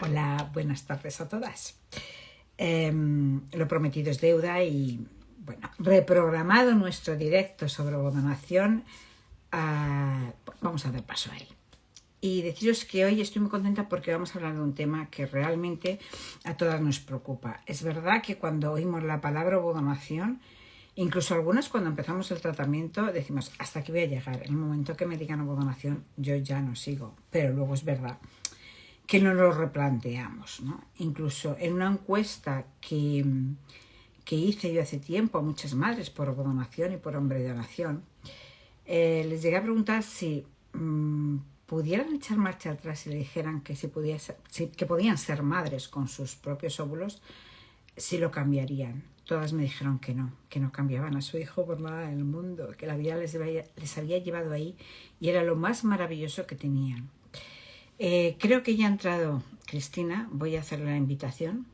Hola, buenas tardes a todas. Lo prometido es deuda y, bueno, reprogramado nuestro directo sobre donación, vamos a dar paso a él. Y deciros que hoy estoy muy contenta porque vamos a hablar de un tema que realmente a todas nos preocupa. Es verdad que cuando oímos la palabra donación, incluso algunas cuando empezamos el tratamiento decimos, hasta aquí voy a llegar. En el momento que me digan donación, yo ya no sigo. Pero luego es verdad que no lo replanteamos, ¿no? Incluso en una encuesta que hice yo hace tiempo a muchas madres por donación y por hombre donación, les llegué a preguntar si pudieran echar marcha atrás y le dijeran que que podían ser madres con sus propios óvulos, si lo cambiarían. Todas me dijeron que no cambiaban a su hijo por nada en el mundo, que la vida les había llevado ahí y era lo más maravilloso que tenían. Creo que ya ha entrado Cristina, voy a hacerle la invitación.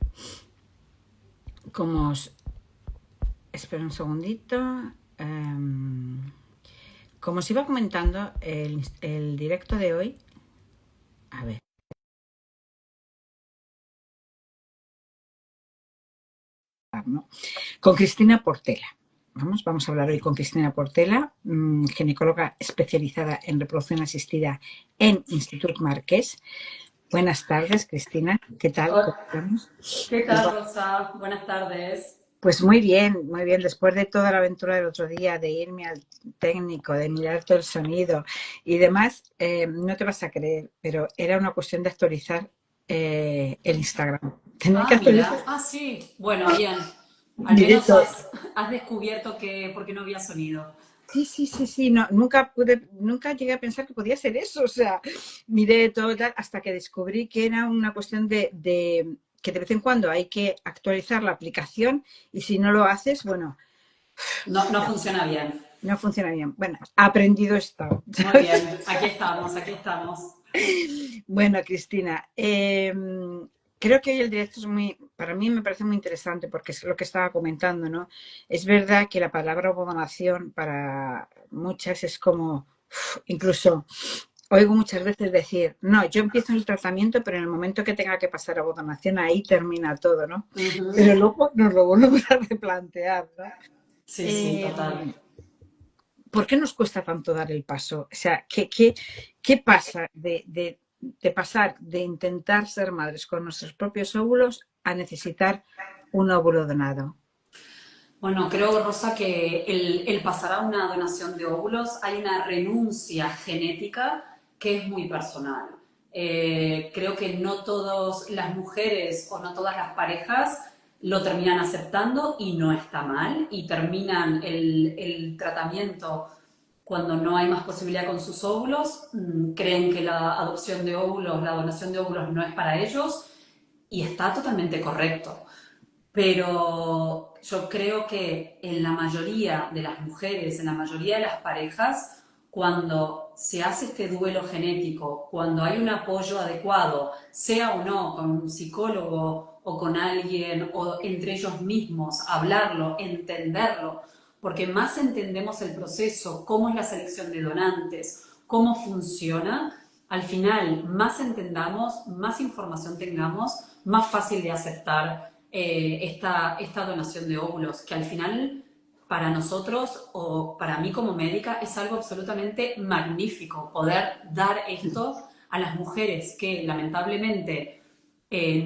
Espera un segundito. Como os iba comentando, el directo de hoy... A ver. ¿No? Con Cristina Portela. Vamos a hablar hoy con Cristina Portela, ginecóloga especializada en reproducción asistida en Institut Marqués. Buenas tardes, Cristina. ¿Qué tal? ¿Cómo estamos? ¿Qué tal, Rosa? Buenas tardes. Pues muy bien, muy bien. Después de toda la aventura del otro día, de irme al técnico, de mirar todo el sonido y demás, no te vas a creer, pero era una cuestión de actualizar el Instagram. Tenía que actualizar Mira. Sí. Bueno, bien. Al menos directo. has descubierto que por qué no había sonido. Sí, no, nunca llegué a pensar que podía ser eso. O sea, miré todo tal, hasta que descubrí que era una cuestión de que de vez en cuando hay que actualizar la aplicación y si no lo haces, bueno, No, no funciona bien. no funciona bien. Bueno, aprendido está. Muy bien. Aquí estamos, aquí estamos. Bueno, Cristina, creo que hoy el directo para mí me parece muy interesante porque es lo que estaba comentando, ¿no? Es verdad que la palabra donación para muchas es como, incluso oigo muchas veces decir, no, yo empiezo el tratamiento, pero en el momento que tenga que pasar a donación, ahí termina todo, ¿no? Pero luego nos lo volvemos a replantear, ¿no? Sí, sí, Eh, total. ¿Por qué nos cuesta tanto dar el paso? O sea, ¿qué pasa de pasar de intentar ser madres con nuestros propios óvulos a necesitar un óvulo donado? Bueno, creo, Rosa, que el pasar a una donación de óvulos hay una renuncia genética que es muy personal. Creo que no todas las mujeres o no todas las parejas lo terminan aceptando y no está mal y terminan el tratamiento cuando no hay más posibilidad con sus óvulos, creen que la adopción de óvulos, la donación de óvulos no es para ellos y está totalmente correcto. Pero yo creo que en la mayoría de las mujeres, en la mayoría de las parejas, cuando se hace este duelo genético, cuando hay un apoyo adecuado, sea o no con un psicólogo o con alguien o entre ellos mismos, hablarlo, entenderlo, porque más entendemos el proceso, cómo es la selección de donantes, cómo funciona, al final más entendamos, más información tengamos, más fácil de aceptar esta donación de óvulos, que al final para nosotros o para mí como médica es algo absolutamente magnífico poder dar esto a las mujeres que lamentablemente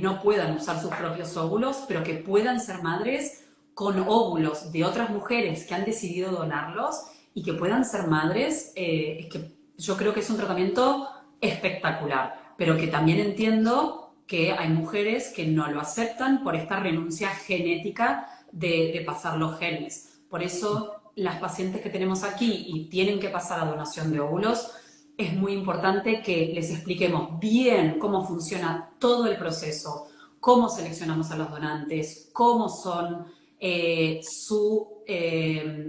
no puedan usar sus propios óvulos, pero que puedan ser madres con óvulos de otras mujeres que han decidido donarlos y que puedan ser madres, es que yo creo que es un tratamiento espectacular, pero que también entiendo que hay mujeres que no lo aceptan por esta renuncia genética de pasar los genes. Por eso las pacientes que tenemos aquí y tienen que pasar a donación de óvulos, es muy importante que les expliquemos bien cómo funciona todo el proceso, cómo seleccionamos a los donantes, cómo son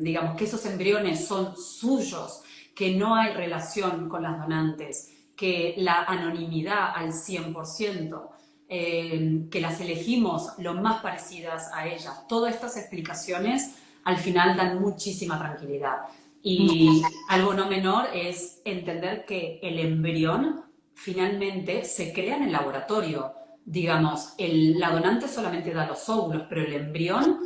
digamos, que esos embriones son suyos, que no hay relación con las donantes, que la anonimidad al 100%, que las elegimos lo más parecidas a ellas. Todas estas explicaciones al final dan muchísima tranquilidad. Y algo no menor es entender que el embrión finalmente se crea en el laboratorio. digamos, la donante solamente da los óvulos, pero el embrión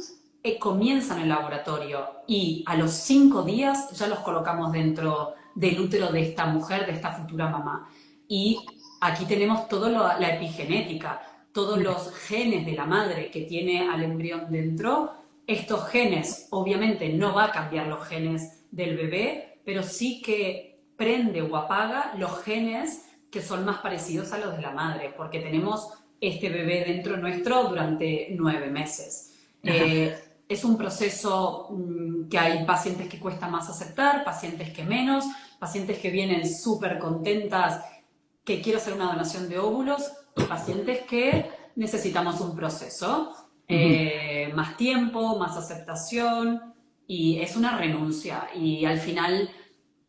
comienza en el laboratorio y a los 5 días ya los colocamos dentro del útero de esta mujer, de esta futura mamá. Y aquí tenemos toda la epigenética, todos los genes de la madre que tiene al embrión dentro. Estos genes, obviamente, no va a cambiar los genes del bebé, pero sí que prende o apaga los genes que son más parecidos a los de la madre, porque tenemos este bebé dentro nuestro durante 9 meses. Ajá. Es un proceso que hay pacientes que cuesta más aceptar, pacientes que menos, pacientes que vienen súper contentas, que quiero hacer una donación de óvulos, y pacientes que necesitamos un proceso, Ujú. más tiempo, más aceptación, y es una renuncia. Y al final,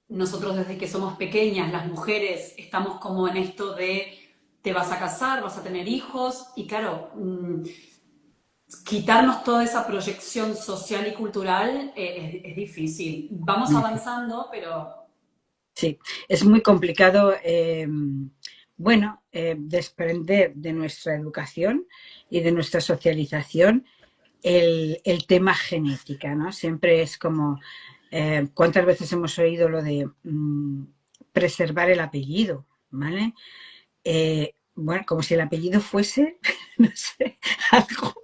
nosotros desde que somos pequeñas, las mujeres, estamos como en esto de te vas a casar, vas a tener hijos, y claro, quitarnos toda esa proyección social y cultural es difícil. Vamos avanzando, pero Sí, es muy complicado, bueno, desprender de nuestra educación y de nuestra socialización el tema genética, ¿no? Siempre es como, ¿cuántas veces hemos oído lo de preservar el apellido? ¿Vale? Bueno, como si el apellido fuese, no sé, algo.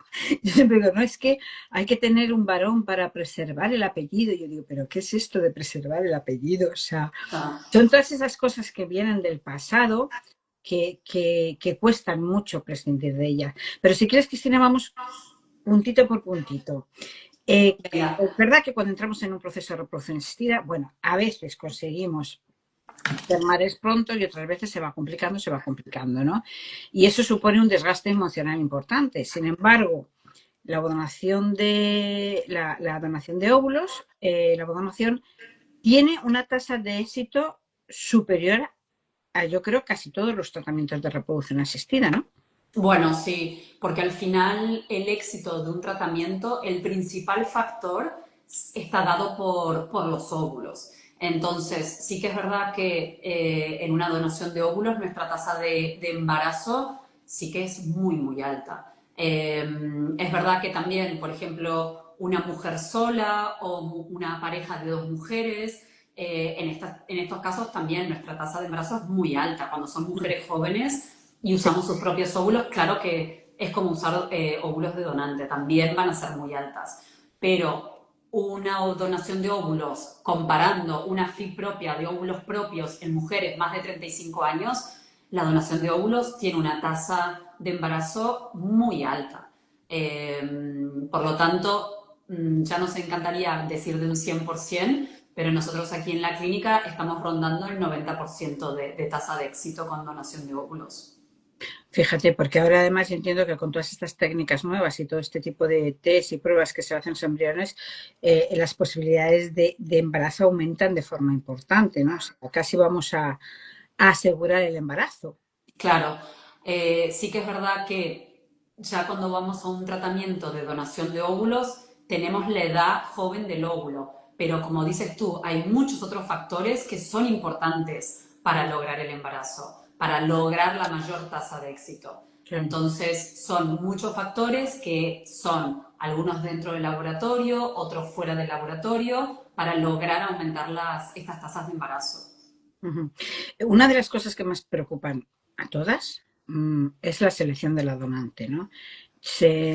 Yo siempre digo, no, es que hay que tener un varón para preservar el apellido. Yo digo, pero ¿qué es esto de preservar el apellido? O sea, son todas esas cosas que vienen del pasado que cuestan mucho prescindir de ellas. Pero si quieres, Cristina, vamos puntito por puntito. venga. Es verdad que cuando entramos en un proceso de reproducción asistida, bueno, a veces conseguimos terminar es pronto y otras veces se va complicando, ¿no? Y eso supone un desgaste emocional importante. Sin embargo, la donación de óvulos, la donación tiene una tasa de éxito superior a, yo creo, casi todos los tratamientos de reproducción asistida, ¿no? Bueno, sí, porque al final el éxito de un tratamiento, el principal factor está dado por los óvulos. Entonces, sí que es verdad que en una donación de óvulos nuestra tasa de embarazo sí que es muy, muy alta. Es verdad que también, por ejemplo, una mujer sola o una pareja de dos mujeres, en estos casos también nuestra tasa de embarazo es muy alta. Cuando son mujeres jóvenes y Sí. usamos sus propios óvulos, claro que es como usar óvulos de donante, también van a ser muy altas. Pero una donación de óvulos comparando una FIP propia de óvulos propios en mujeres más de 35 años, la donación de óvulos tiene una tasa de embarazo muy alta. Por lo tanto, ya nos encantaría decir de un 100%, pero nosotros aquí en la clínica estamos rondando el 90% de tasa de éxito con donación de óvulos. Fíjate, porque ahora además yo entiendo que con todas estas técnicas nuevas y todo este tipo de test y pruebas que se hacen en los embriones, las posibilidades de embarazo aumentan de forma importante, ¿no? O sea, casi vamos a asegurar el embarazo. Claro, sí que es verdad que ya cuando vamos a un tratamiento de donación de óvulos, tenemos la edad joven del óvulo, pero como dices tú, hay muchos otros factores que son importantes para lograr el embarazo, para lograr la mayor tasa de éxito. Sí. Entonces, son muchos factores que son algunos dentro del laboratorio, otros fuera del laboratorio, para lograr aumentar estas tasas de embarazo. Ujú. Una de las cosas que más preocupan a todas es la selección de la donante, ¿no?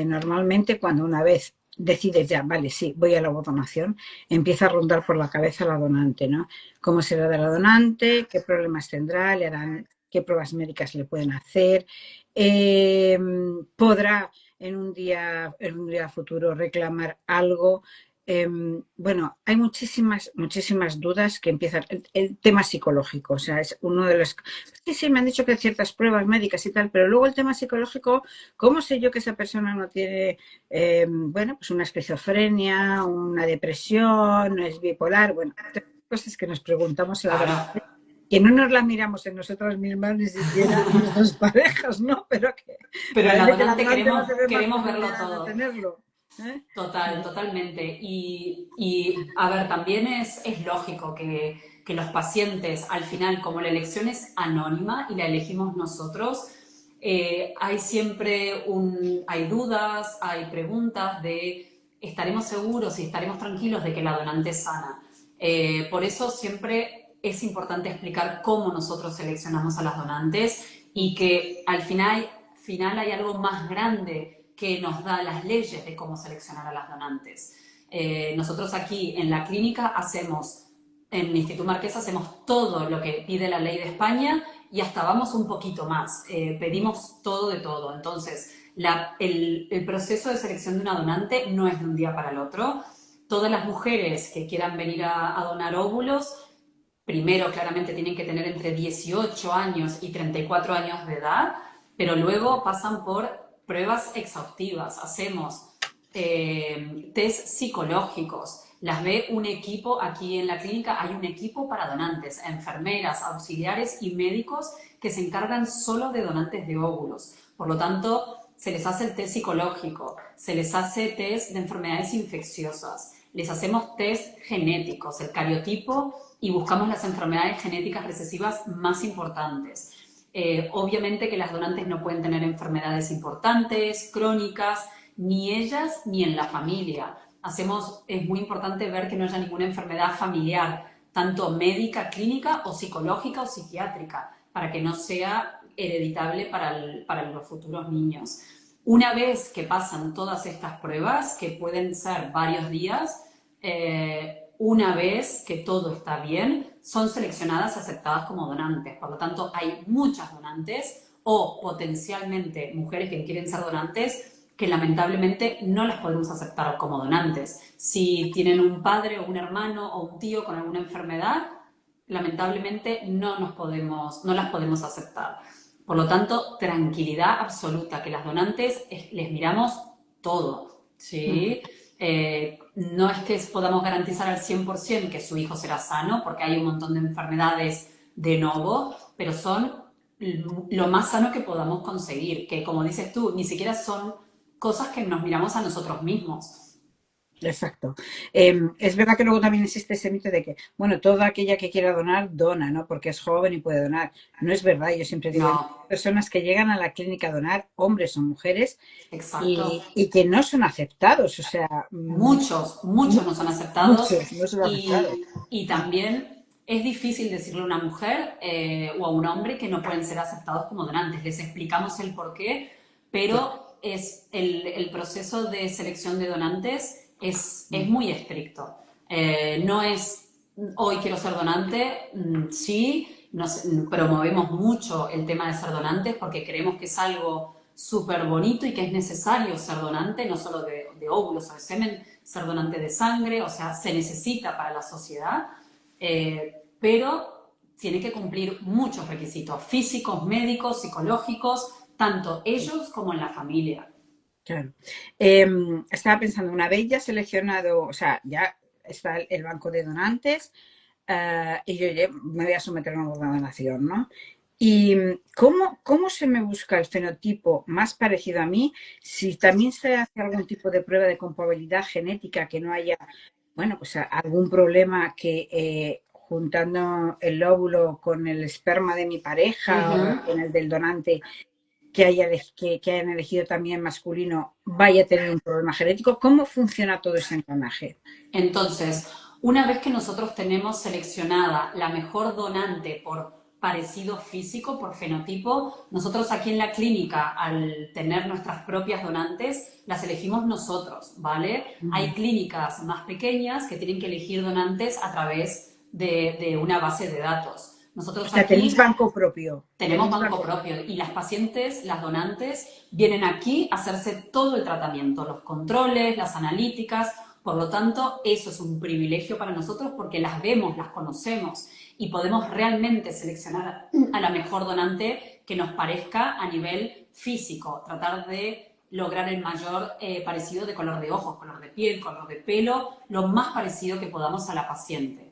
Normalmente cuando una vez decides ya, vale, sí, voy a la donación, empieza a rondar por la cabeza la donante, ¿no? ¿Cómo será de la donante? ¿Qué problemas tendrá? ¿Le harán qué pruebas médicas le pueden hacer? Eh, ¿Podrá en un día futuro reclamar algo? Bueno, hay muchísimas dudas que empiezan. El tema psicológico, o sea, es uno de los. Sí, sí, me han dicho que hay ciertas pruebas médicas y tal, pero luego el tema psicológico, ¿cómo sé yo que esa persona no tiene, bueno, pues una esquizofrenia, una depresión, no es bipolar? Bueno, cosas que nos preguntamos en la Claro, verdad, que no nos la miramos en nosotras mismas ni siquiera en nuestras parejas, ¿no? Pero que pero en la parece que la donante donante va a tener más queremos verlo posibilidades de todo. tenerlo. ¿Eh? Total, totalmente. A ver, también es lógico que los pacientes, al final, como la elección es anónima y la elegimos nosotros, hay siempre hay dudas, hay preguntas de ¿estaremos seguros y estaremos tranquilos de que la donante es sana? Por eso siempre es importante explicar cómo nosotros seleccionamos a las donantes y que al final hay algo más grande que nos da las leyes de cómo seleccionar a las donantes. Nosotros aquí en la clínica en el Instituto Marqués hacemos todo lo que pide la ley de España y hasta vamos un poquito más. Pedimos todo de todo. Entonces, el proceso de selección de una donante no es de un día para el otro. Todas las mujeres que quieran venir a donar óvulos, primero claramente tienen que tener entre 18 años y 34 años de edad, pero luego pasan por pruebas exhaustivas. Hacemos test psicológicos, las ve un equipo, aquí en la clínica hay un equipo para donantes, enfermeras, auxiliares y médicos que se encargan solo de donantes de óvulos. Por lo tanto, se les hace el test psicológico, se les hace test de enfermedades infecciosas, les hacemos test genéticos, el cariotipo, y buscamos las enfermedades genéticas recesivas más importantes. Obviamente que las donantes no pueden tener enfermedades importantes, crónicas, ni ellas ni en la familia. Es muy importante ver que no haya ninguna enfermedad familiar, tanto médica, clínica o psicológica o psiquiátrica, para que no sea hereditable para los futuros niños. Una vez que pasan todas estas pruebas, que pueden ser varios días, una vez que todo está bien, son seleccionadas y aceptadas como donantes. Por lo tanto, hay muchas donantes o potencialmente mujeres que quieren ser donantes que lamentablemente no las podemos aceptar como donantes. Si tienen un padre o un hermano o un tío con alguna enfermedad, lamentablemente no las podemos aceptar. Por lo tanto, tranquilidad absoluta, que las donantes les miramos todo, ¿sí? No es que podamos garantizar al 100% que su hijo será sano, porque hay un montón de enfermedades de novo, pero son lo más sano que podamos conseguir, que como dices tú, ni siquiera son cosas que nos miramos a nosotros mismos. Exacto. Es verdad que luego también existe ese mito de que, bueno, toda aquella que quiera donar, dona, ¿no? Porque es joven y puede donar. No es verdad. Yo siempre digo, hay No, personas que llegan a la clínica a donar, hombres o mujeres, exacto. y que no son aceptados. O sea, Muchos no son aceptados muchos no son aceptados. y también es difícil decirle a una mujer o a un hombre que no pueden ser aceptados como donantes. Les explicamos el porqué, Claro. pero el proceso de selección de donantes es muy estricto. No es hoy quiero ser donante, sí, promovemos mucho el tema de ser donantes porque creemos que es algo súper bonito y que es necesario ser donante, no solo de óvulos o de semen, ser donante de sangre, o sea, se necesita para la sociedad, pero tiene que cumplir muchos requisitos físicos, médicos, psicológicos, tanto ellos como en la familia. Claro. Estaba pensando, una vez ya seleccionado, o sea, ya está el banco de donantes, y yo ya me voy a someter a una donación, ¿no? ¿Y cómo se me busca el fenotipo más parecido a mí? Si también se hace algún tipo de prueba de compatibilidad genética, que no haya, bueno, pues algún problema que juntando el óvulo con el esperma de mi pareja o Ujú. con el del donante que hayan elegido también masculino vaya a tener un problema genético. ¿Cómo funciona todo ese engranaje? Entonces, una vez que nosotros tenemos seleccionada la mejor donante por parecido físico, por fenotipo, nosotros aquí en la clínica, al tener nuestras propias donantes, las elegimos nosotros, ¿vale? Hay clínicas más pequeñas que tienen que elegir donantes a través de una base de datos. O Nosotros sea, tenéis aquí banco propio. tenemos banco propio y las pacientes, las donantes, vienen aquí a hacerse todo el tratamiento, los controles, las analíticas. Por lo tanto, eso es un privilegio para nosotros porque las vemos, las conocemos y podemos realmente seleccionar a la mejor donante que nos parezca a nivel físico, tratar de lograr el mayor parecido de color de ojos, color de piel, color de pelo, lo más parecido que podamos a la paciente.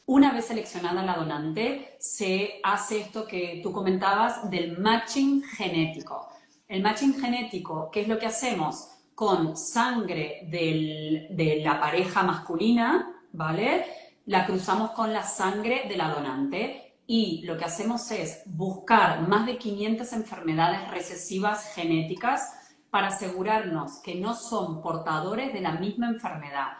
Una vez seleccionada la donante, se hace esto que tú comentabas del matching genético. El matching genético, ¿qué es lo que hacemos? Con sangre de la pareja masculina, ¿vale? La cruzamos con la sangre de la donante. y lo que hacemos es buscar más de 500 enfermedades recesivas genéticas para asegurarnos que no son portadores de la misma enfermedad.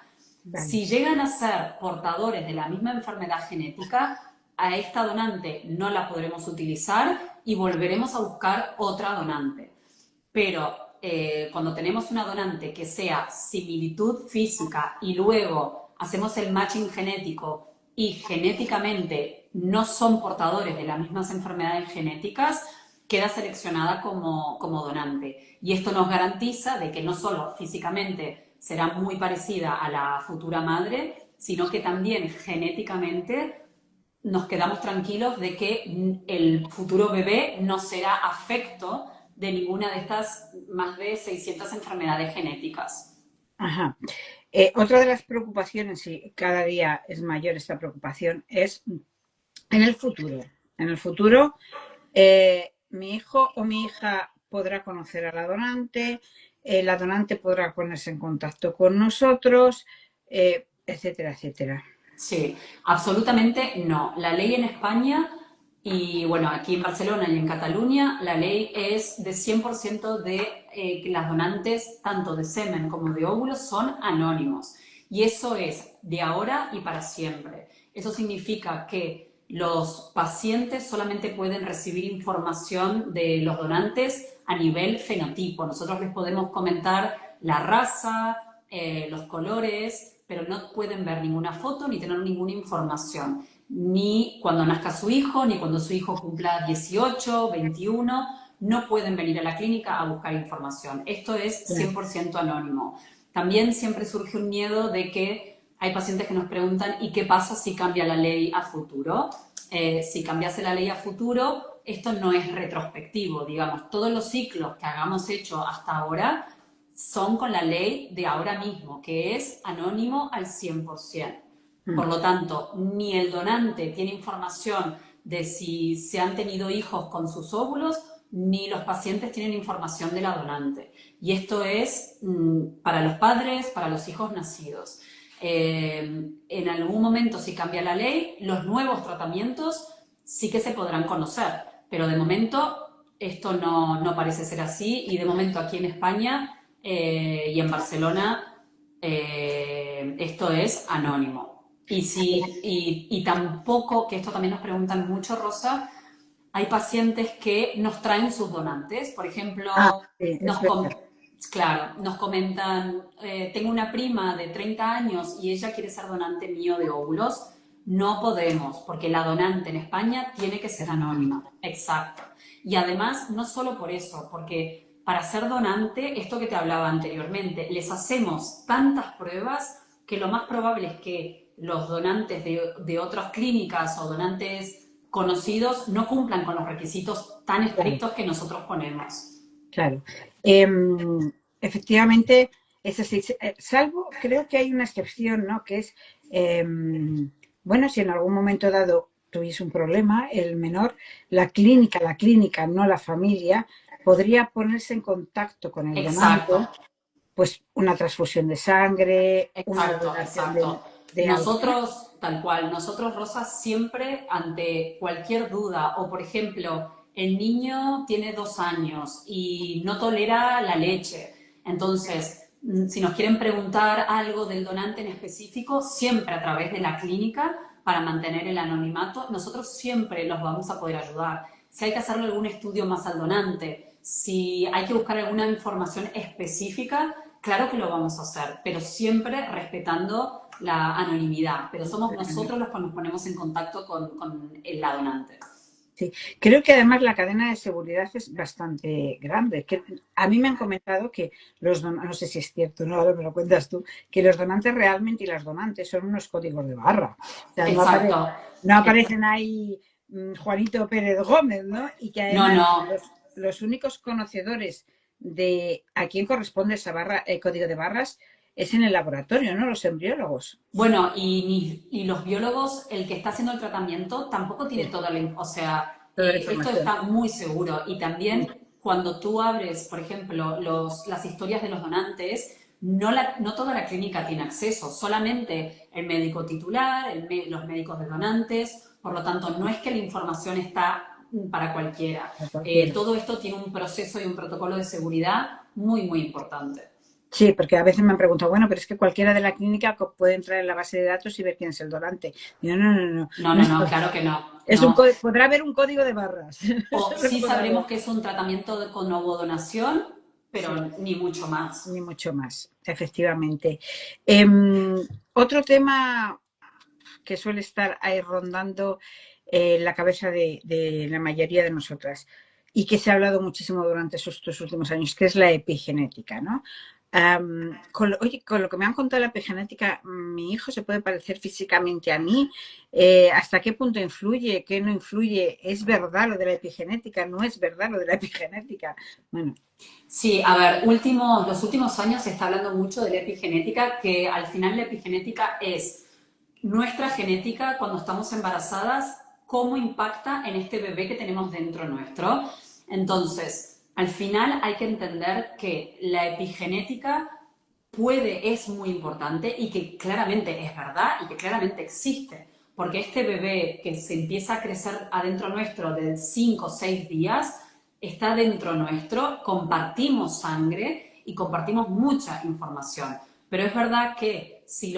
Vale. Si llegan a ser portadores de la misma enfermedad genética, a esta donante no la podremos utilizar y volveremos a buscar otra donante. Pero cuando tenemos una donante que sea similitud física y luego hacemos el matching genético y genéticamente no son portadores de las mismas enfermedades genéticas, queda seleccionada como donante. Y esto nos garantiza de que no solo físicamente será muy parecida a la futura madre, sino que también genéticamente nos quedamos tranquilos de que el futuro bebé no será afecto de ninguna de estas más de 600 enfermedades genéticas. Ajá. Otra de las preocupaciones, y cada día es mayor esta preocupación, es en el futuro. En el futuro, mi hijo o mi hija podrá conocer a la donante podrá ponerse en contacto con nosotros, etcétera, etcétera. Sí, absolutamente no. La ley en España y bueno, aquí en Barcelona y en Cataluña, la ley es de 100% de que las donantes, tanto de semen como de óvulos, son anónimos. Y eso es de ahora y para siempre. Eso significa que los pacientes solamente pueden recibir información de los donantes a nivel fenotipo. Nosotros les podemos comentar la raza, los colores, pero no pueden ver ninguna foto ni tener ninguna información, ni cuando nazca su hijo, ni cuando su hijo cumpla 18, 21, no pueden venir a la clínica a buscar información. Esto es 100% anónimo. También siempre surge un miedo de que hay pacientes que nos preguntan ¿y qué pasa si cambia la ley a futuro? Si cambiase la ley a futuro, esto no es retrospectivo, digamos, todos los ciclos que hagamos hecho hasta ahora son con la ley de ahora mismo, que es anónimo al 100%. Por lo tanto, ni el donante tiene información de si se han tenido hijos con sus óvulos, ni los pacientes tienen información de la donante. Y esto es para los padres, para los hijos nacidos. En algún momento, si cambia la ley, los nuevos tratamientos sí que se podrán conocer, pero de momento esto no parece ser así y de momento aquí en España y en Barcelona esto es anónimo. Y tampoco, que esto también nos preguntan mucho, Rosa, hay pacientes que nos traen sus donantes. Por ejemplo, Sí, es verdad. claro, nos comentan, tengo una prima de 30 años y ella quiere ser donante mío de óvulos. No podemos, porque la donante en España tiene que ser anónima. Exacto. Y además, no solo por eso, porque para ser donante, esto que te hablaba anteriormente, les hacemos tantas pruebas que lo más probable es que los donantes de otras clínicas o donantes conocidos no cumplan con los requisitos tan Claro, estrictos que nosotros ponemos. claro. Efectivamente, es así. Salvo, creo que hay una excepción, ¿no? Que es, bueno, si en algún momento dado tuviese un problema, el menor, la clínica, no la familia, podría ponerse en contacto con el Exacto, donante, pues una transfusión de sangre, una exacto, donación exacto. de algo, ¿no? Nosotros, tal cual, nosotros, Rosa, siempre ante cualquier duda, o por ejemplo, el niño tiene 2 años y no tolera la leche, entonces, si nos quieren preguntar algo del donante en específico, siempre a través de la clínica, para mantener el anonimato, nosotros siempre los vamos a poder ayudar. Si hay que hacerle algún estudio más al donante, si hay que buscar alguna información específica, claro que lo vamos a hacer, pero siempre respetando la anonimidad. Pero somos nosotros los que nos ponemos en contacto con la donante. Sí, creo que además la cadena de seguridad es bastante grande. Que a mí me han comentado que no sé si es cierto, no, ahora me lo cuentas tú, que los donantes realmente y las donantes son unos códigos de barra. O sea, Exacto. no aparecen ahí Juanito Pérez Gómez, ¿no? Y que No, además no. los únicos conocedores de a quién corresponde esa barra, código de barras, es en el laboratorio, ¿no? Los embriólogos. Bueno, y los biólogos, el que está haciendo el tratamiento, tampoco tiene Sí, toda o sea, toda la esto información. está muy seguro. Y también cuando tú abres, por ejemplo, las historias de los donantes, no toda la clínica tiene acceso, solamente el médico titular, los médicos de donantes Por lo tanto, no es que la información está para cualquiera. A cualquiera. Todo esto tiene un proceso y un protocolo de seguridad muy, muy importante. Sí, porque a veces me han preguntado, bueno, pero es que cualquiera de la clínica puede entrar en la base de datos y ver quién es el donante. Digo, no, no, no, No, no no, es no, todo. claro que no. Es un No. podrá haber un código de barras. Eso O es lo que sí podrá sabremos haber. que es un tratamiento con ovodonación, Sí, pero ni mucho más. ni mucho más, efectivamente. Em, Otro tema que suele estar ahí rondando la cabeza de la mayoría de nosotras y que se ha hablado muchísimo durante estos últimos años, que es la epigenética, ¿no? Oye, con lo que me han contado de la epigenética, mi hijo se puede parecer físicamente a mí. ¿Hasta qué punto influye? ¿Qué no influye? ¿Es verdad lo de la epigenética? ¿No es verdad lo de la epigenética? Bueno, Sí, a ver, los últimos años se está hablando mucho de la epigenética, que al final la epigenética es nuestra genética cuando estamos embarazadas, cómo impacta en este bebé que tenemos dentro nuestro. Entonces, al final hay que entender que la epigenética es muy importante y que claramente es verdad y que claramente existe. Porque este bebé que se empieza a crecer adentro nuestro de 5 o 6 días, está dentro nuestro, compartimos sangre y compartimos mucha información. Pero es verdad que si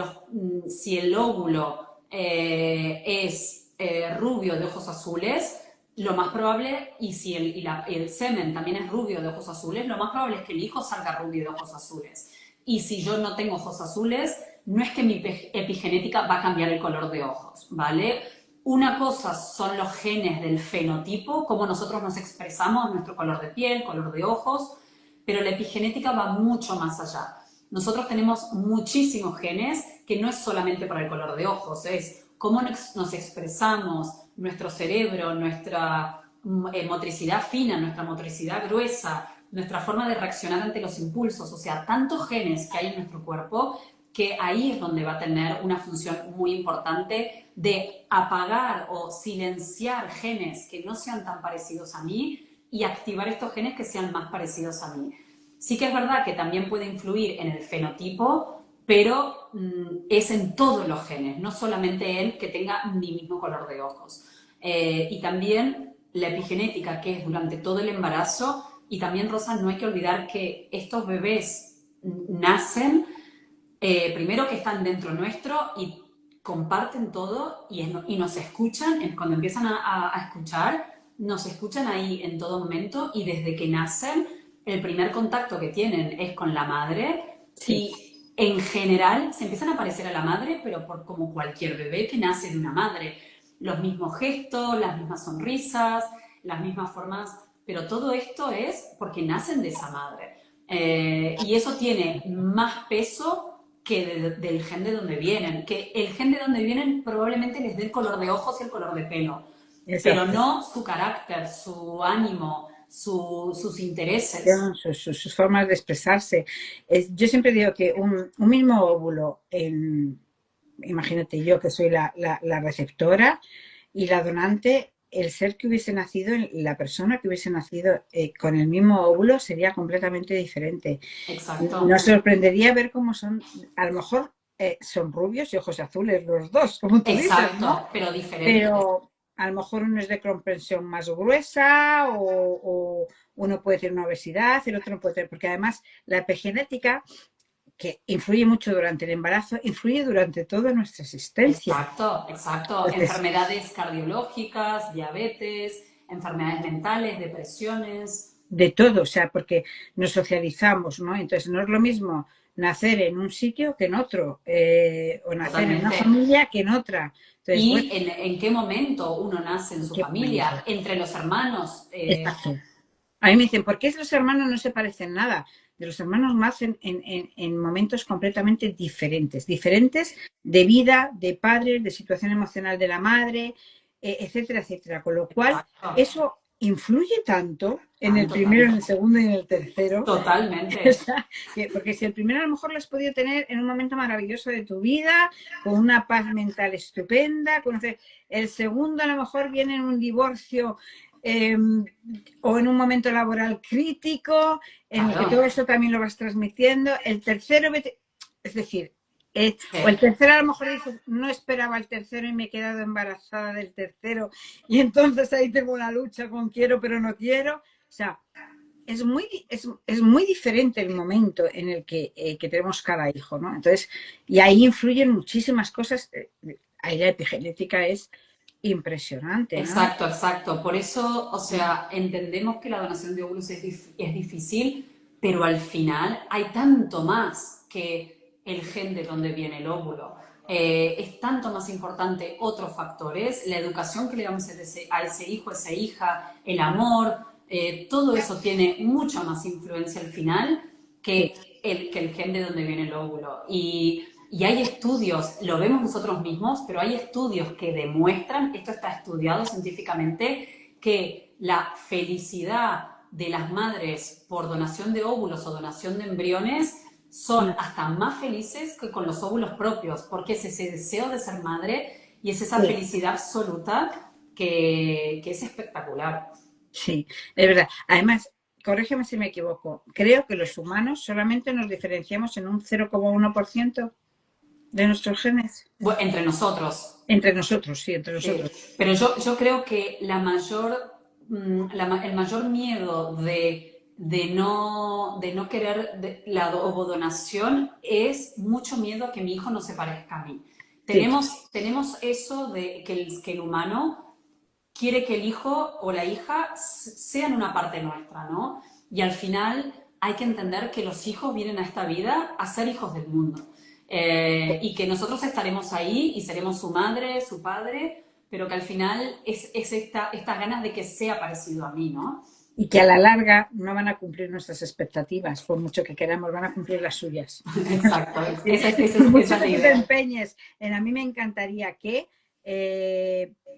el óvulo es rubio de ojos azules, lo más probable, y si el semen también es rubio de ojos azules, lo más probable es que el hijo salga rubio de ojos azules. Y si yo no tengo ojos azules, no es que mi epigenética va a cambiar el color de ojos, ¿vale? Una cosa son los genes del fenotipo, cómo nosotros nos expresamos, nuestro color de piel, color de ojos, pero la epigenética va mucho más allá. Nosotros tenemos muchísimos genes que no es solamente para el color de ojos, es cómo nos expresamos, nuestro cerebro, nuestra motricidad fina, nuestra motricidad gruesa, nuestra forma de reaccionar ante los impulsos, o sea, tantos genes que hay en nuestro cuerpo que ahí es donde va a tener una función muy importante de apagar o silenciar genes que no sean tan parecidos a mí y activar estos genes que sean más parecidos a mí. Sí que es verdad que también puede influir en el fenotipo, pero es en todos los genes, no solamente en que tenga mi mismo color de ojos. Y también la epigenética, que es durante todo el embarazo, y también, Rosa, no hay que olvidar que estos bebés nacen, primero que están dentro nuestro y comparten todo y nos escuchan, cuando empiezan a escuchar, nos escuchan ahí en todo momento y desde que nacen, el primer contacto que tienen es con la madre sí. y en general se empiezan a parecer a la madre, pero como cualquier bebé que nace de una madre. Los mismos gestos, las mismas sonrisas, las mismas formas, pero todo esto es porque nacen de esa madre. Y eso tiene más peso que del gen de donde vienen, que el gen de donde vienen probablemente les dé el color de ojos y el color de pelo, pero Exacto. no su carácter, su ánimo, sus intereses. Sus formas de expresarse. Yo siempre digo que un mismo óvulo, imagínate yo que soy la receptora y la donante, el ser que hubiese nacido, la persona que hubiese nacido con el mismo óvulo sería completamente diferente. Exacto, Nos sorprendería ver cómo son, a lo mejor son rubios y ojos azules los dos, como tú dices, ¿no? exacto, pero diferentes. Pero a lo mejor uno es de comprensión más gruesa o uno puede tener una obesidad, el otro no puede tener, porque además la epigenética, que influye mucho durante el embarazo, influye durante toda nuestra existencia. Exacto, exacto. Entonces, Enfermedades cardiológicas, diabetes, enfermedades mentales, depresiones. de todo, o sea, porque nos socializamos, ¿no? Entonces, no es lo mismo nacer en un sitio que en otro, o nacer en una Totalmente. familia que en otra. Entonces, bueno, ¿Y en qué momento uno nace en ¿en su qué momento? familia? Entre los hermanos. Exacto. A mí me dicen, ¿por qué los hermanos no se parecen nada? De los hermanos nacen en momentos completamente diferentes, diferentes de vida, de padres, de situación emocional de la madre, etcétera, etcétera. Con lo cual, Exacto. eso influye tanto en el Tanto, primero, en tanto. el segundo y en el tercero, Totalmente. porque si el primero a lo mejor lo has podido tener en un momento maravilloso de tu vida, con una paz mental estupenda, el segundo a lo mejor viene en un divorcio eh, o en un momento laboral crítico, en el que todo Claro. eso también lo vas transmitiendo. El tercero, es decir, O el Sí. tercero a lo mejor dices, no esperaba el tercero y me he quedado embarazada del tercero y entonces ahí tengo una lucha con quiero pero no quiero. O sea, es muy diferente el momento en el que tenemos cada hijo, ¿no? Entonces, y ahí influyen muchísimas cosas. Ahí la epigenética es impresionante, ¿no? Exacto, exacto. Por eso, o sea, entendemos que la donación de óvulos es difícil, pero al final hay tanto más que el gen de donde viene el óvulo. Es tanto más importante otros factores, la educación que le damos a ese hijo, a esa hija, el amor, todo eso tiene mucha más influencia al final Sí, que el gen de donde viene el óvulo. Y hay estudios, lo vemos nosotros mismos, pero hay estudios que demuestran, esto está estudiado científicamente, que la felicidad de las madres por donación de óvulos o donación de embriones son hasta más felices que con los óvulos propios, porque es ese deseo de ser madre y es esa sí, felicidad absoluta que es espectacular. sí, es verdad. Además, corrígeme si me equivoco, creo que los humanos solamente nos diferenciamos en un 0,1% de nuestros genes. Bueno, entre nosotros. Entre nosotros, sí, entre Sí, nosotros. pero yo creo que el mayor miedo de no querer la ovodonación es mucho miedo a que mi hijo no se parezca a mí. Sí, Tenemos eso de que el humano quiere que el hijo o la hija sean una parte nuestra, ¿no? Y al final hay que entender que los hijos vienen a esta vida a ser hijos del mundo. Y que nosotros estaremos ahí y seremos su madre, su padre, pero que al final es estas ganas de que sea parecido a mí, ¿no? y que a la larga no van a cumplir nuestras expectativas, por mucho que queramos, van a cumplir las suyas. Exacto, Sí, por esa mucho es la que tú te idea. empeñes en a mí me encantaría que,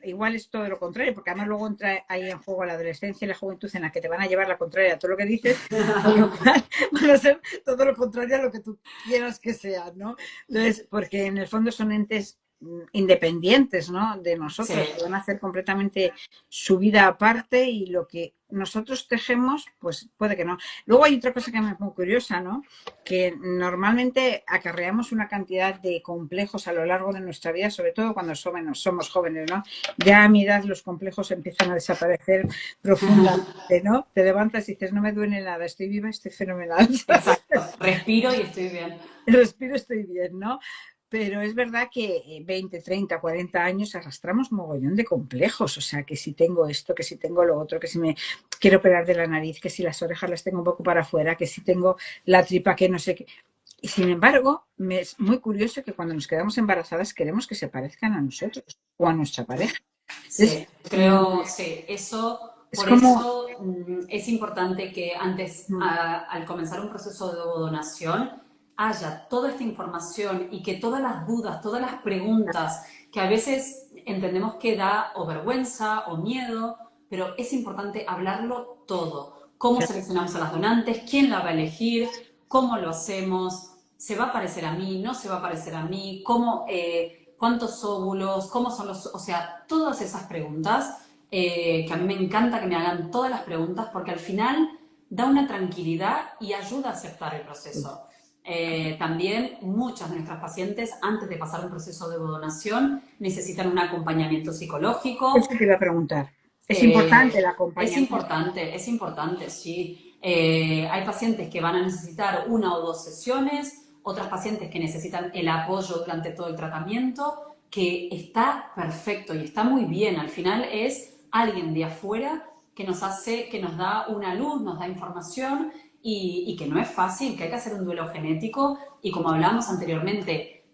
igual es todo lo contrario, porque además luego entra ahí en juego la adolescencia y la juventud en la que te van a llevar la contraria a todo lo que dices, con lo cual van a ser todo lo contrario a lo que tú quieras que sean, ¿no? Entonces, porque en el fondo son entes independientes, ¿no? De Sí. nosotros, que van a hacer completamente su vida aparte y lo que nosotros tejemos, pues puede que no. Luego hay otra cosa que me es muy curiosa, ¿no? Que normalmente acarreamos una cantidad de complejos a lo largo de nuestra vida, sobre todo cuando somos jóvenes, ¿no? Ya a mi edad los complejos empiezan a desaparecer profundamente, ¿no? Te levantas y dices, no me duele nada, estoy viva, estoy fenomenal, ¿sabes? Exacto, respiro y estoy bien. Respiro, estoy bien, ¿no? Pero es verdad que 20, 30, 40 años arrastramos mogollón de complejos. O sea, que si tengo esto, que si tengo lo otro, que si me quiero operar de la nariz, que si las orejas las tengo un poco para afuera, que si tengo la tripa que no sé qué. Y sin embargo, me es muy curioso que cuando nos quedamos embarazadas queremos que se parezcan a nosotros o a nuestra pareja. Es, Sí, creo, sí, eso, es por como... eso es importante que antes, al comenzar un proceso de donación, haya toda esta información y que todas las dudas, todas las preguntas que a veces entendemos que da o vergüenza o miedo, pero es importante hablarlo todo. ¿Cómo seleccionamos a las donantes? ¿Quién la va a elegir? ¿Cómo lo hacemos? ¿Se va a parecer a mí? ¿No se va a parecer a mí? ¿Cómo, cuántos óvulos? ¿Cómo son los...? O sea, todas esas preguntas, que a mí me encanta que me hagan todas las preguntas porque al final da una tranquilidad y ayuda a aceptar el proceso. También muchas de nuestras pacientes, antes de pasar un proceso de donación, necesitan un acompañamiento Eso psicológico. te iba a preguntar. Es importante el acompañamiento. Es importante, sí. Hay pacientes que van a necesitar una o dos sesiones, otras pacientes que necesitan el apoyo durante todo el tratamiento, que está perfecto y está muy bien. Al final es alguien de afuera que nos hace, que nos da una luz, nos da información y que no es fácil, que hay que hacer un duelo genético y como hablábamos anteriormente,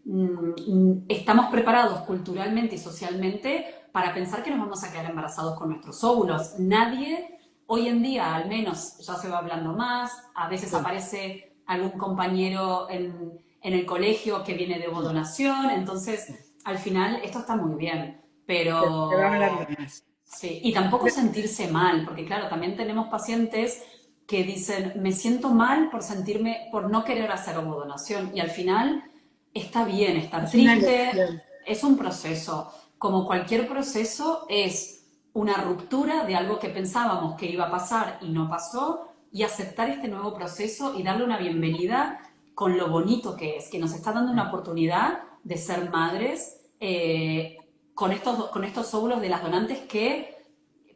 estamos preparados culturalmente y socialmente para pensar que nos vamos a quedar embarazados con nuestros óvulos. Nadie, hoy en día al menos, ya se va hablando más, a veces Sí, aparece algún compañero en el colegio que viene de ovodonación, entonces al final esto está muy bien, se va hablando pero más. sí, y tampoco sentirse mal, porque claro, también tenemos pacientes que dicen, me siento mal por sentirme, por no querer hacer ovodonación, y al final está bien estar Es una triste, elección. es un proceso. Como cualquier proceso, es una ruptura de algo que pensábamos que iba a pasar y no pasó, y aceptar este nuevo proceso y darle una bienvenida con lo bonito que nos está dando una oportunidad de ser madres con estos óvulos de las donantes que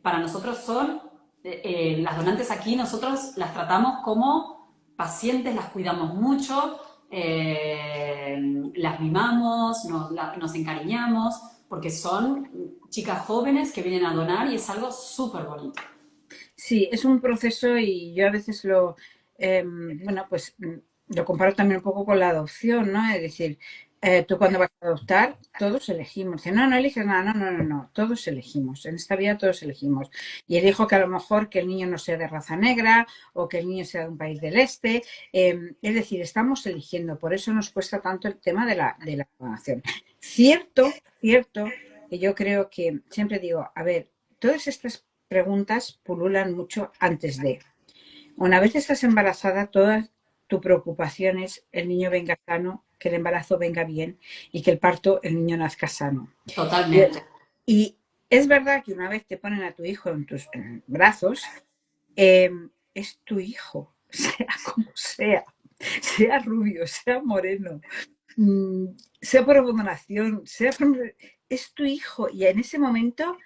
para nosotros son, las donantes aquí nosotros las tratamos como pacientes, las cuidamos mucho, las mimamos, nos encariñamos, porque son chicas jóvenes que vienen a donar y es algo súper bonito. Sí, es un proceso y yo a veces bueno, pues lo comparo también un poco con la adopción, ¿no? Es decir, tú cuando vas a adoptar, todos elegimos. Dice, no, no eliges nada, no, no, no, no, todos elegimos. En esta vida todos elegimos. Y elijo que a lo mejor que el niño no sea de raza negra o que el niño sea de un país del este. Es decir, estamos eligiendo, por eso nos cuesta tanto el tema de la donación. Cierto, cierto, que yo creo que siempre digo, a ver, todas estas preguntas pululan mucho antes de. Una vez estás embarazada, toda tu preocupación es el niño venga sano, que el embarazo venga bien y que el parto, el niño nazca sano. Totalmente. Y es verdad que una vez te ponen a tu hijo en tus brazos, eh, es tu hijo, sea como sea rubio, sea moreno, sea por abominación, es tu hijo. Y en ese momento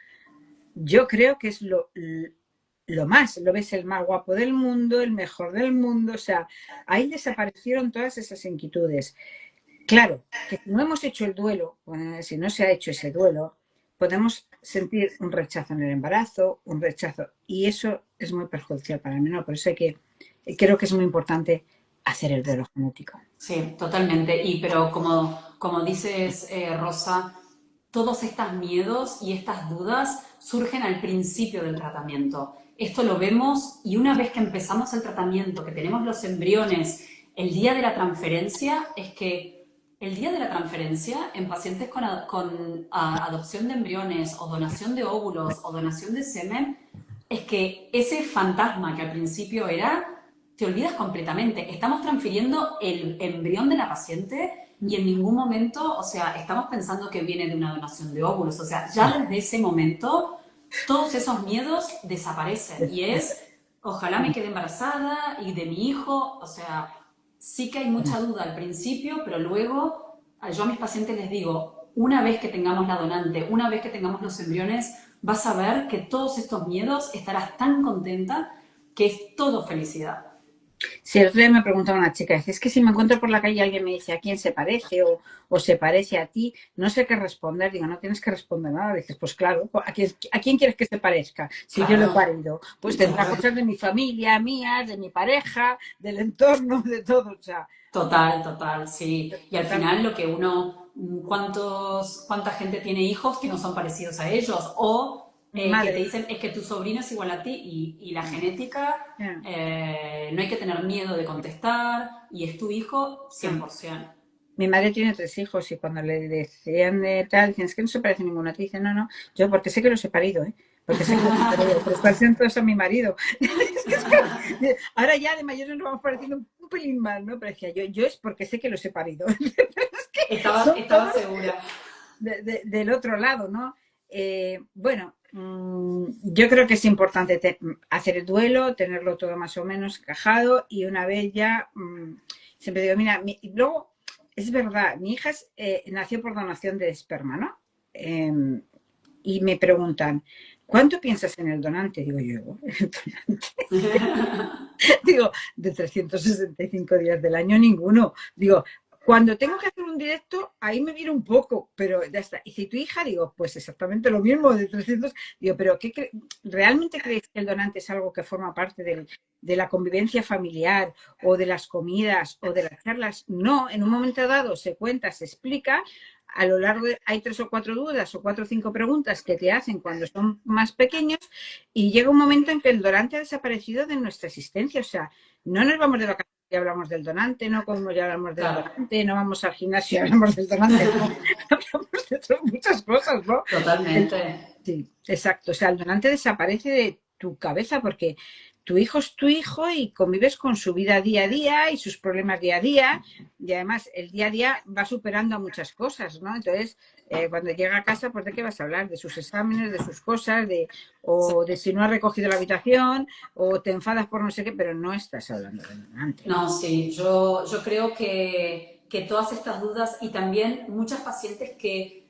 yo creo que es lo más, lo ves el más guapo del mundo, el mejor del mundo, o sea, ahí desaparecieron todas esas inquietudes. Claro, que si no hemos hecho el duelo, si no se ha hecho ese duelo, podemos sentir un rechazo en el embarazo, un rechazo, y eso es muy perjudicial para el menor, por eso creo que es muy importante hacer el duelo genético. Sí, totalmente. Pero como dices, Rosa, todos estos miedos y estas dudas surgen al principio del tratamiento. Esto lo vemos y una vez que empezamos el tratamiento, que tenemos los embriones, el día de la transferencia, es que el día de la transferencia en pacientes con adopción de embriones o donación de óvulos o donación de semen, es que ese fantasma que al principio era, te olvidas completamente. Estamos transfiriendo el embrión de la paciente y en ningún momento, o sea, estamos pensando que viene de una donación de óvulos. O sea, ya desde ese momento todos esos miedos desaparecen y es, ojalá me quede embarazada y de mi hijo, o sea, sí que hay mucha duda al principio, pero luego yo a mis pacientes les digo, una vez que tengamos la donante, una vez que tengamos los embriones, vas a ver que todos estos miedos estarás tan contenta que es todo felicidad. Si el otro día me preguntaba una chica, dice, es que si me encuentro por la calle y alguien me dice a quién se parece o se parece a ti, no sé qué responder. Digo, no tienes que responder nada. Dices, pues claro, ¿a quién quieres que se parezca? Si yo lo he Claro, parido, pues tendrá cosas de mi familia, mías, de mi pareja, del entorno, de todo. O sea, total, total, sí. Y al totalmente. final lo que uno, cuánta gente tiene hijos que no son parecidos a ellos? O Mi que te madre. dicen, es que tu sobrino es igual a ti y la genética, Yeah. no hay que tener miedo de contestar y es tu hijo 100%. Mi madre tiene tres hijos y cuando le decían de tal, dicen, es que no se parece a ninguno. Te dicen, no, no, yo porque sé que los he parido, ¿eh? Porque sé que los he parido, pero parecen todos a mi marido. Ahora ya de mayores nos vamos pareciendo un pelín más, ¿no? Pero decía, yo es porque sé que los he parido. Es que son Estaba todos segura. del otro lado, ¿no? Bueno, yo creo que es importante hacer el duelo, tenerlo todo más o menos encajado y una vez ya, siempre digo, mira, y luego es verdad, mi hija nació por donación de esperma, ¿no? Y me preguntan, ¿cuánto piensas en el donante? Digo yo, el donante. Digo, de 365 días del año, ninguno. Digo, cuando tengo que hacer un directo, ahí me miro un poco, pero ya está. Y si tu hija, digo, pues exactamente lo mismo, de 300. Digo, pero ¿realmente creéis que el donante es algo que forma parte de la convivencia familiar o de las comidas o de las charlas? No, en un momento dado se cuenta, se explica. A lo largo hay 3 o 4 dudas o 4 o 5 preguntas que te hacen cuando son más pequeños y llega un momento en que el donante ha desaparecido de nuestra existencia. O sea, no nos vamos de vacaciones y hablamos del donante, no como ya hablamos del Claro, donante, no vamos al gimnasio y hablamos del donante, no, hablamos de muchas cosas, ¿no? totalmente. Sí, exacto. O sea, el donante desaparece de tu cabeza porque tu hijo es tu hijo y convives con su vida día a día y sus problemas día a día y además el día a día va superando a muchas cosas, ¿no? Entonces, cuando llega a casa, pues ¿de qué vas a hablar? De sus exámenes, de sus cosas, o de si no has recogido la habitación, o te enfadas por no sé qué, pero no estás hablando de donante. No, sí, yo creo que todas estas dudas y también muchas pacientes que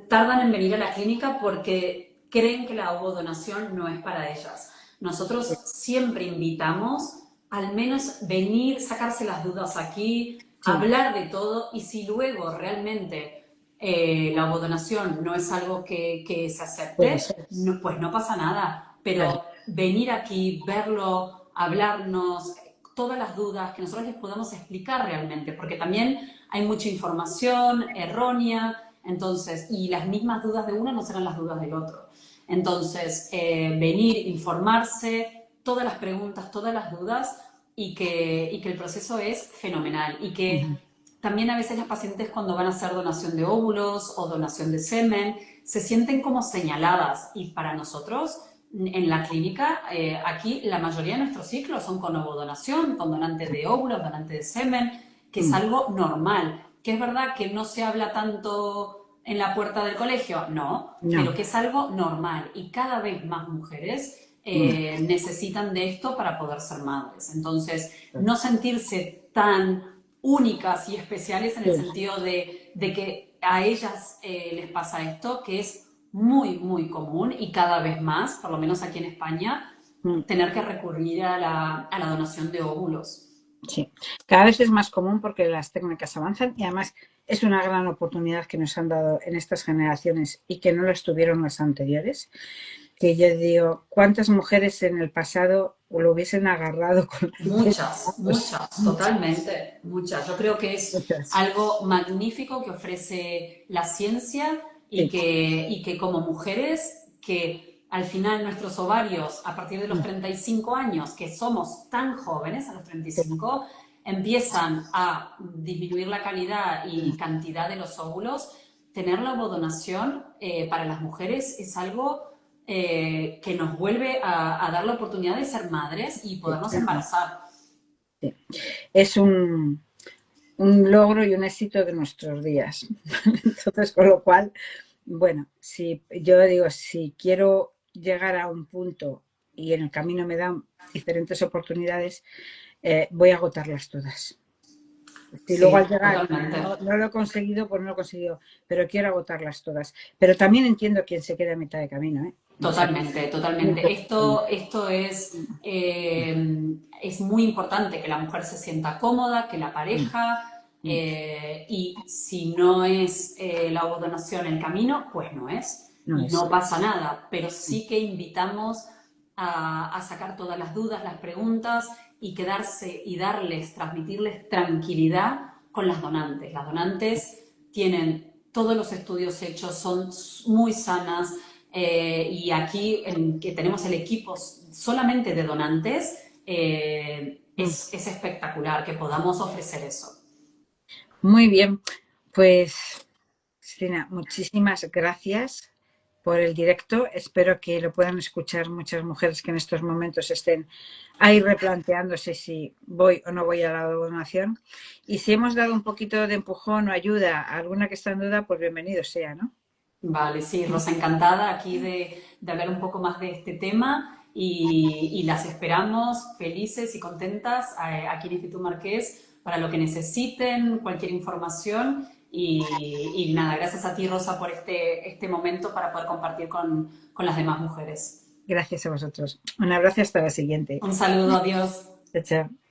tardan en venir a la clínica porque creen que la ovodonación no es para ellas. Nosotros siempre invitamos al menos venir, sacarse las dudas aquí, Sí, hablar de todo y si luego realmente la ovodonación no es algo que se puede acepte, ser. pues no pasa nada. Claro. Pero venir aquí, verlo, hablarnos, todas las dudas, que nosotros les podamos explicar realmente, porque también hay mucha información errónea, entonces, y las mismas dudas de uno no serán las dudas del otro. Entonces, venir, informarse, todas las preguntas, todas las dudas, y que el proceso es fenomenal. Y Ujú. que también a veces las pacientes cuando van a hacer donación de óvulos o donación de semen, se sienten como señaladas. Y para nosotros, en la clínica, aquí la mayoría de nuestros ciclos son con ovodonación, con donante de óvulos, donante de semen, que es Mm. algo normal. Que es verdad que no se habla tanto en la puerta del colegio, no, No. pero que es algo normal y cada vez más mujeres Mm. necesitan de esto para poder ser madres. Entonces, no sentirse tan únicas y especiales en el Sí. sentido de que a ellas les pasa esto, que es muy, muy común y cada vez más, por lo menos aquí en España, Mm. tener que recurrir a la donación de óvulos. Sí, cada vez es más común porque las técnicas avanzan y además es una gran oportunidad que nos han dado en estas generaciones y que no las tuvieron las anteriores. Que yo digo, ¿cuántas mujeres en el pasado lo hubiesen agarrado con las pies? Muchas, Pues, muchas, muchas, totalmente, muchas. Yo creo que es muchas. algo magnífico que ofrece la ciencia Sí. y que como mujeres, que al final nuestros ovarios, a partir de los 35 años, que somos tan jóvenes, a los 35, empiezan a disminuir la calidad y cantidad de los óvulos. Tener la ovodonación para las mujeres es algo que nos vuelve a dar la oportunidad de ser madres y Sí, podernos sí, embarazar. sí. Es un logro y un éxito de nuestros días. Entonces, con lo cual, bueno, si yo digo, si quiero llegar a un punto y en el camino me dan diferentes oportunidades, voy a agotarlas todas. Si luego al Sí, llegar totalmente. no lo he conseguido, pues no lo he conseguido, pero quiero agotarlas todas. Pero también entiendo quién se queda a mitad de camino, ¿eh? O sea, Totalmente, muy totalmente. perfectamente. Esto es muy importante que la mujer se sienta cómoda, que la Mm, pareja, mm. y si no es la ovodonación el camino, pues no es. No Y es. no pasa nada, pero Mm, sí que invitamos a sacar todas las dudas, las preguntas y quedarse y darles, transmitirles tranquilidad con las donantes. Las donantes tienen todos los estudios hechos, son muy sanas, y aquí que tenemos el equipo solamente de donantes, mm. es espectacular que podamos ofrecer eso. Muy bien, pues Cristina, muchísimas gracias por el directo. Espero que lo puedan escuchar muchas mujeres que en estos momentos estén ahí replanteándose si voy o no voy a la donación. Y si hemos dado un poquito de empujón o ayuda a alguna que está en duda, pues bienvenido sea, ¿no? Vale, sí, Rosa, encantada aquí de hablar un poco más de este tema y las esperamos felices y contentas aquí en Instituto Marqués para lo que necesiten, cualquier información y nada, gracias a ti, Rosa, por este momento para poder compartir con las demás mujeres. Gracias a vosotros. Un abrazo hasta la siguiente. Un saludo, adiós. Chao, chao.